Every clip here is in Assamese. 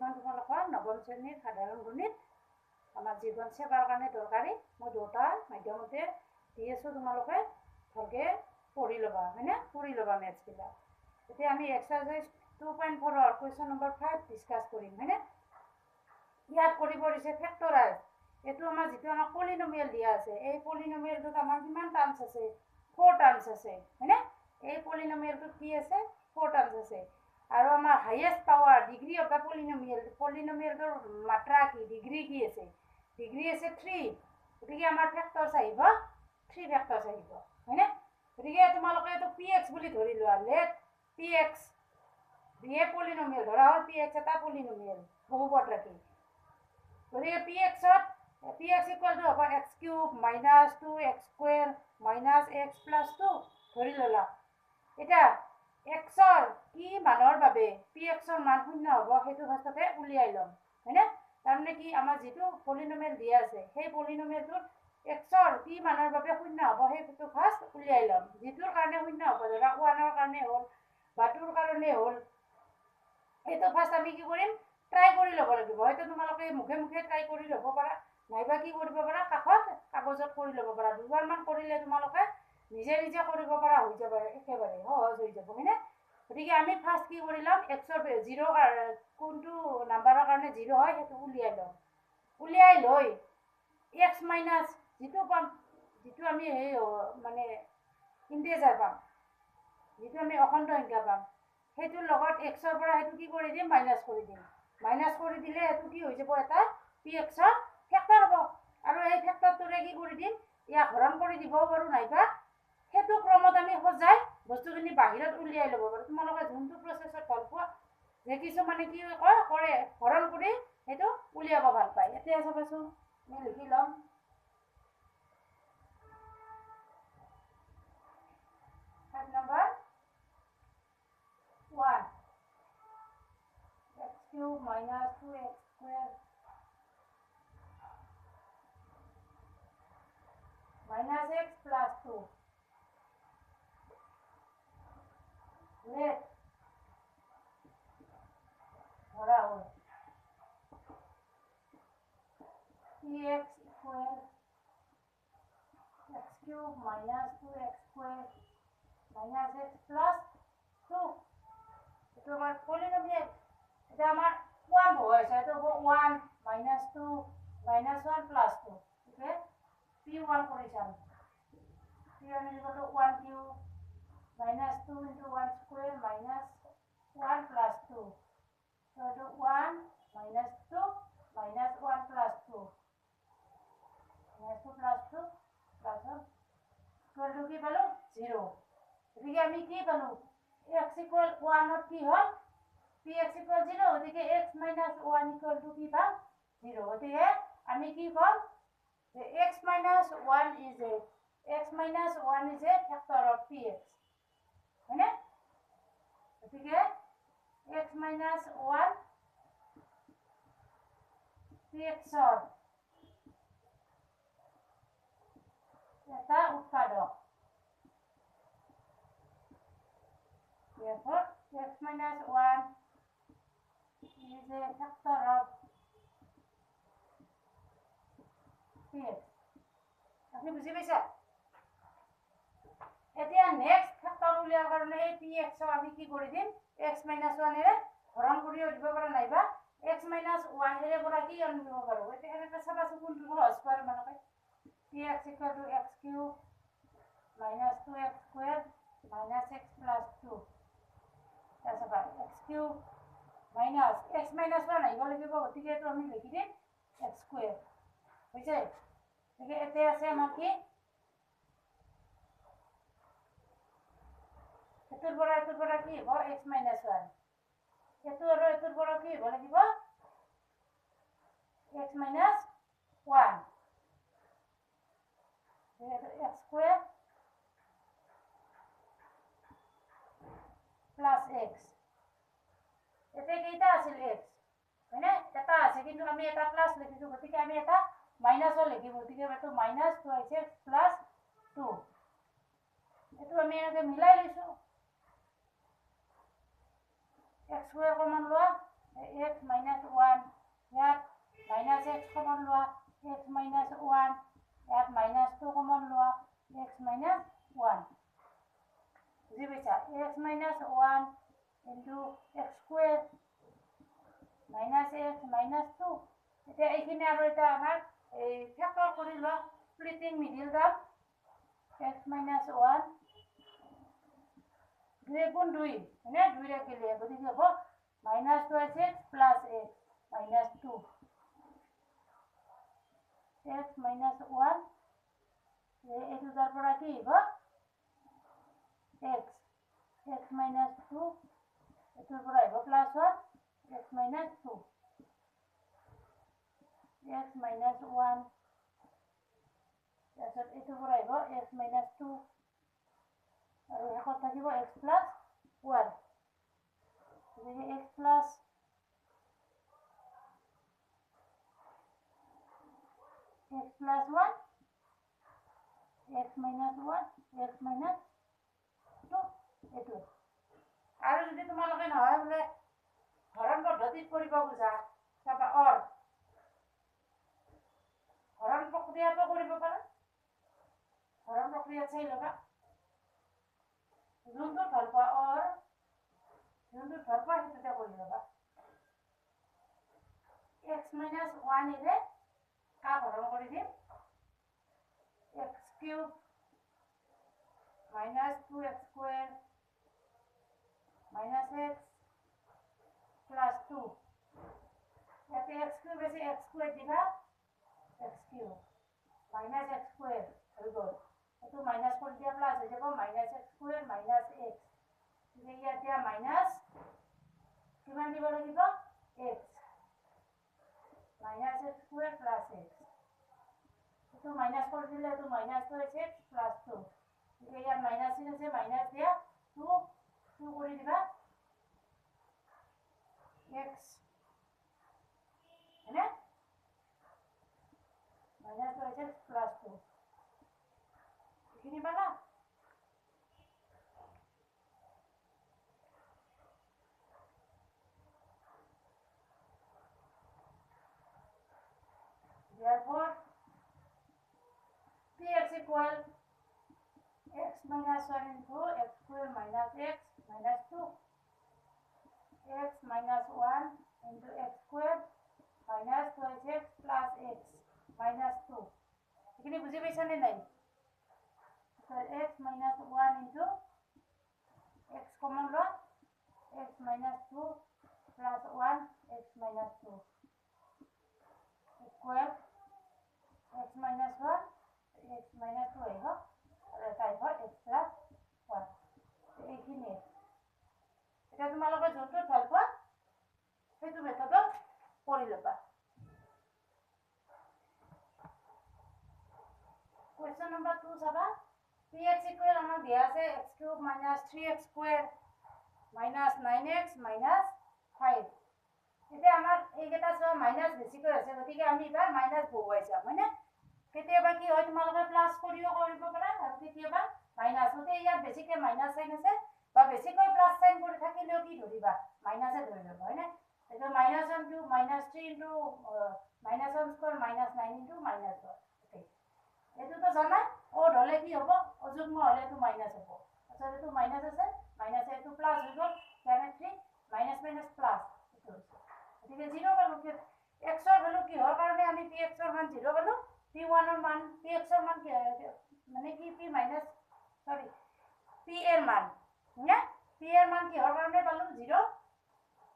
এইখন তোমালোকৰ নৱম শ্ৰেণীৰ সাধাৰণ গণিত আমাৰ জীৱন সেৱাৰ কাৰণে দৰকাৰী মই দুটা মাধ্যমতে দি আছোঁ তোমালোকে ভালকৈ পঢ়ি ল'বা হয়নে পঢ়ি ল'বা মেথছবিলাক এতিয়া আমি এক্সাৰচাইজ 2.4 কুৱেশ্যন নম্বৰ 5 ডিছকাছ কৰিম হয়নে ইয়াত কৰিব দিছে ফেক্টৰাইজ এইটো আমাৰ যিটো আমাক পলিনমিয়েল দিয়া আছে এই পলিনমিয়েলটোত আমাৰ কিমান টাৰ্মছ আছে 4 টাৰ্মছ আছে হয়নে এই পলিনমিয়েলটোত কি আছে 4 টাৰ্মছ আছে আৰু আমাৰ highest power degree of the পলিনমিয়েলটোৰ মাত্ৰা কি ডিগ্ৰী কি আছে ডিগ্ৰী আছে 3 গতিকে আমাৰ ফেক্টৰছ আহিব 3 ফেক্টৰছ আহিব হয়নে গতিকে তোমালোকে এইটো px বুলি ধৰি লোৱা late px B A polynomial ধৰা হ'ল px এটা পলিনমিয়েল বহুপদ ৰাখি গতিকে px ইকুৱেল টু হ'ব x cube minus 2x square minus x plus 2 ধৰি ল'লা এতিয়া xৰ কি মানৰ বাবে pxৰ মান শূন্য হ'ব সেইটো ফাৰ্ষ্টতে উলিয়াই ল'ম হয়নে তাৰমানে কি আমাৰ যিটো পলিনমিয়েল দিয়া আছে সেই পলিনমিয়েলটোত xৰ কি মানৰ বাবে শূন্য হ'ব সেইটো ফাৰ্ষ্ট উলিয়াই ল'ম যিটোৰ কাৰণে শূন্য হ'ব ধৰা 1ৰ কাৰণে হ'ল বা 2ৰ কাৰণে হ'ল এইটো ফাৰ্ষ্ট আমি কি কৰিম ট্ৰাই কৰি ল'ব লাগিব হয়তো তোমালোকে মুখে মুখে ট্ৰাই কৰি ল'ব পাৰা নাইবা কি কৰিব পাৰা কাষত কাগজত কৰি ল'ব পাৰা দুবাৰমান কৰিলে তোমালোকে নিজে নিজে কৰিব পৰা হৈ যাব একেবাৰে সহজ হৈ যাব হয়নে গতিকে আমি ফাৰ্ষ্ট কি কৰি ল'ম xৰ 0 কোনটো নাম্বাৰৰ কাৰণে 0 হয় সেইটো উলিয়াই ল'ম উলিয়াই লৈ x মাইনাছ যিটো পাম যিটো আমি এই মানে ইণ্টিজাৰ পাম যিটো আমি অখণ্ড সংখ্যা পাম সেইটোৰ লগত xৰ পৰা সেইটো কি কৰি দিম মাইনাছ কৰি দিম মাইনাছ কৰি দিলে সেইটো কি হৈ যাব এটা pxৰ ফেক্টৰ হ'ব আৰু এই ফেক্টৰটোৰে কি কৰি দিম ইয়াক হৰণ কৰি দিবও পাৰোঁ নাইবা সেইটো ক্ৰমত আমি সজাই বস্তুখিনি বাহিৰত উলিয়াই ল'ব পাৰোঁ তোমালোকে যোনটো প্ৰচেছত ভাল পোৱা যে কিছুমানে কি কৰে হৰণ কৰি সেইটো উলিয়াব ভাল পায় এতিয়া চাবাচোন আমি লিখি ল'ম number 1 x cube minus 2x square minus x plus 2 let ধরা হল px square x cube minus 2x square minus x plus 2 itu আমার polynomial এটা আমার 1 হয়েছে এটা 1 minus 2 minus 1 plus 2 okay p1 করেছিলাম p1 equal to 1 cube minus 2 into 1 square minus 1 plus 2 so to 1 minus 2 minus 1 plus 2 minus 2 plus 2 plus 1 equal to কি পালো 0 এদিকে আমি কি পালো x equal 1 অর কি হল px equal 0 ওদিকে x minus 1 equal to কি পাম 0 ওদিকে আমি কি পাম যে x minus 1 is a factor of px হয়নে ওদিকে x minus 1 px অর এটা উৎপাদক therefore x minus 1 is a factor of px আপনি বুঝি পাইছা এতিয়া নেক্সট ফেক্টৰ উলিয়াৰ কাৰণে এই px আমি কি কৰি দিম x minus 1 এৰে হৰণ কৰিও দিব পাৰা নাইবা x minus 1 এৰে পৰা কি আনিব পাৰো এতিয়া এনেকৈ চাবাচোন কোনটো সহজ পাৰো মানে px equal to x cube minus 2x square minus x plus 2 that's about x cube minus x minus 1 আহিব লাগিব গতিকে এইটো আমি লিখি দিম x square বুঝছে গতিকে এতে আছে আমাৰ কি এটোৰ পৰা কি হ'ব x minus 1 এটো আৰু এটোৰ পৰা কি হ'ব লাগিব x minus 1 x square plus x এতে কেইটা আছিল x মানে এটা আছে কিন্তু আমি এটা প্লাস লিখিছো গতিকে আমি এটা মাইনাসও লিখিব গতিকে এটো মাইনাস 2x প্লাস 2 এটো আমি এনেকৈ মিলাই লৈছো x স্কয়ার কমন লোৱা x minus লোৱা x minus 1 ইয়াত -2 কমন লোৱা x minus 1 বুজি পাইছা x minus 1 into x square minus x minus 2 এতিয়া এইখিনি আৰু এটা আমাৰ এই ফেক্টৰ কৰি লোৱা splitting middle term x minus 1 2 গুণ 2 হয়নে 2 রে গেলে গতিকে হ'ব -2x plus x minus 2 x minus 1 এইটো তাৰ পৰা কি হ'ব x minus 2 এইটোৰ পৰা হ'ব +1 x minus 2 x minus 1 তাৰপিছত এইটোৰ পৰা হ'ব x minus 2 আৰু শেষত থাকিব x plus 1 গতিকে x plus x plus 1 x minus 1 x minus 2 এইটো আৰু যদি তোমালোকে নহয় বোলে হৰণ পদ্ধতিত কৰিব খোজা চাবা হৰণ প্ৰক্ৰিয়াটো কৰিব পাৰা হৰণ প্ৰক্ৰিয়া চাই ল'বা যোনটো ভাল পোৱা যোনটো ভাল পোৱা সেইটোতে কৰি ল'বা x minus 1 ইৰে কা হৰণ কৰি দিম x cube minus 2x square minus x plus 2 ইয়াতে x cube আছে x square দিবা x cube minus x square হৈ গ'ল এইটো মাইনাস কৰি দিয়া প্লাস হৈ যাব minus x square minus x ইয়াতে মাইনাস কিমান দিব লাগিব x minus x square plus x এইটো মাইনাস কৰি দিলে এইটো মাইনাস হৈ x plus 2 ইয়াত মাইনাস আছে মাইনাস দিয়া 2 কৰি দিবা x হয়নে minus হৈ x plus 2 এখিনি পালা therefore px equal x minus 1 into x square minus x minus 2 x minus 1 into x square minus 2x plus x minus 2 এখানে বুঝে পাইছা নে নাই so x minus 1 into x common লো x minus 2 plus 1 x minus 2 equal x minus 1 x minus 2 আহিব আৰু এটা আহিব x plus 1 এইখিনি এটা তোমালোকে যোনটো ভাল পোৱা সেইটো মেথডত কৰি ল'বা question number 2 চাবা px equal আমাৰ দিয়া আছে x cube minus 3x square minus 9x minus 5 এতিয়া আমাৰ এইকেইটা সব মাইনাস বেছি কৰি আছে গতিকে আমি এবাৰ মাইনাস বহুৱাই যাম মানে কেতিয়াবা কি হয় তোমালোকে প্লাস কৰিও কৰিব পাৰা আৰু কেতিয়াবা মাইনাস হতে ইয়াত বেছিকে মাইনাস সাইন আছে বা বেছিকৈ প্লাস সাইন কৰি থাকিলেও কি ধৰিবা মাইনাসে ধৰি ল'বা হয়নে এটা -1 to -3 into -1 square -9 into -1 এটো তো জানা ওড হলে কি হ'ব অযুগ্ম হলে তো মাইনাস হ'ব আচ্ছা এটো মাইনাস আছে মাইনাস এটো প্লাস হৈ গ'ল কেনেকৈ মাইনাস মাইনাস প্লাস এটো এদিকে 0 পালো x এর ভ্যালু কি হওয়ার কারণে আমি px এর মান 0 পালো p1 এর মান px এর মান কি মানে কি p মাইনাস সরি p এর মান না p এর মান কি হওয়ার কারণে পালো 0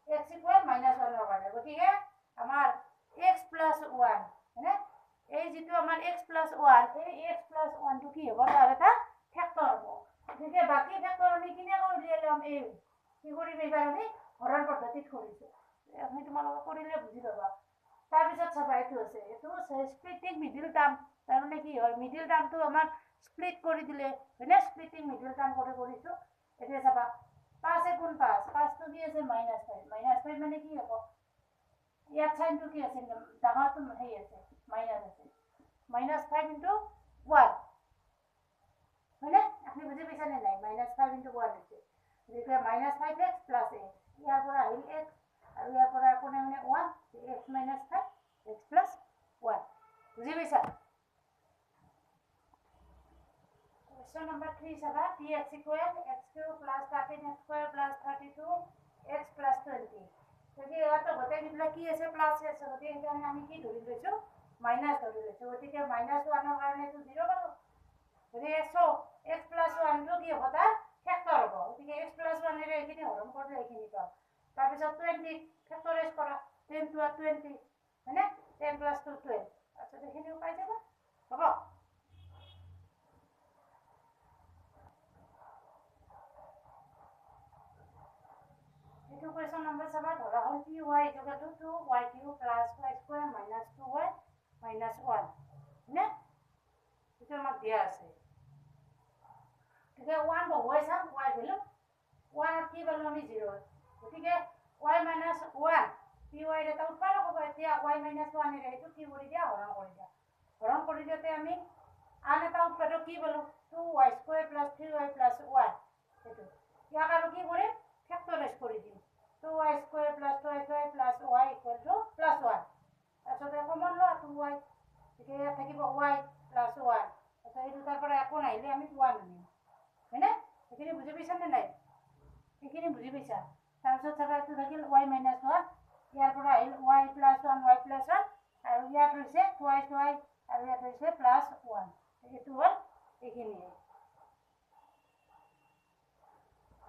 x ইকুয়াল -1 এর কারণে গতিকে আমার x plus 1 হ্যাঁ এই যেটো আমার x plus 1 এই x plus 1 টু কি হবে তার এটা ফ্যাক্টর হবে গতিকে বাকি ফ্যাক্টর আমি কিনে উলিয়ালাম এই কি করি এবাৰ আমি হৰণ পদ্ধতিত কৰিছো আমি তোমালোকে কৰিলে বুজি পাবা তাৰ পিছত চাবা এইটো আছে এইটো স্প্লিটিং মিডল টাৰ্ম তাৰ মানে কি হয় মিডল টাৰ্মটো আমাৰ স্প্লিট কৰি দিলে হয়নে স্প্লিটিং মিডল টাৰ্ম কৰিছো এতিয়া চাবা 5 গুণ 5 5 তো কি আছে -5 মানে কি হ'ব ইয়াত সাইনটো কি আছে ডাঙৰটো হেই আছে মাইনাস আছে -5 into 1 হয়নে আপনি বুঝে পাইছেন না নাই -5 into 1 আছে এটা -5x plus x ইয়াৰ পৰা আহিল x আৰু ইয়াৰ পৰা কোনে মানে 1 x - 5 x plus 1 বুজি পাইছা? Question number 3 চাবা px equal x cube plus 13x square plus 32x plus 20 যদি এটা গোটেইবিলাক কি আছে প্লাস আছে গতিকে এখানে আমি কি ধৰি লৈছো মাইনাস ধৰি লৈছো গতিকে -1 ৰ কাৰণে তো 0 পালো গতিকে x plus 1 টো কি হ'ব তাৰ ফেক্টৰ হ'ব গতিকে x plus 1 এৰে এইখিনি হৰণ কৰিলে এইখিনি পাম তাৰপিছত 20 ফেক্টৰাইজ কৰা 10 to 20 হয়নে 10 plus 2 12 আচ্ছা এইখিনিও পাই যাবা হ'ব এইটো question number 7 ধৰা হ'ল py equal to 2y cube plus y square minus 2y minus 1 হয়নে এইটো আমাক দিয়া আছে গতিকে 1 বহুৱাই চাম y ভ্যালু 1 কি ভ্যালু আমি 0 গতিকে y minus 1 py এর এটা উৎপাদক হ'ব এতিয়া y minus 1 এর এইটো কি কৰি দিয়া হৰণ কৰি দিওঁতে আমি আন এটা উৎপাদক কি পালো 2y square plus 3y plus 1 এইটো ইয়াক আৰু কি কৰিম ফেক্টৰাইজ কৰি দিম 2y square plus 2y plus y equal to plus 1 তাৰপিছত কমন লোৱা 2y এতিয়া ইয়াত থাকিব y plus 1 আচ্ছা এই দুটাৰ পৰা একো নাহিলে আমি 1 আনিম হয়নে এইখিনি বুজি পাইছা নে নাই এইখিনি বুজি পাইছা তাৰপিছত চাবা এইটো থাকিল y minus 1 ইয়াৰ পৰা আহিল y plus 1 আৰু ইয়াত হৈছে 2y আৰু ইয়াত হৈছে plus 1 এইটো হ'ল এইখিনি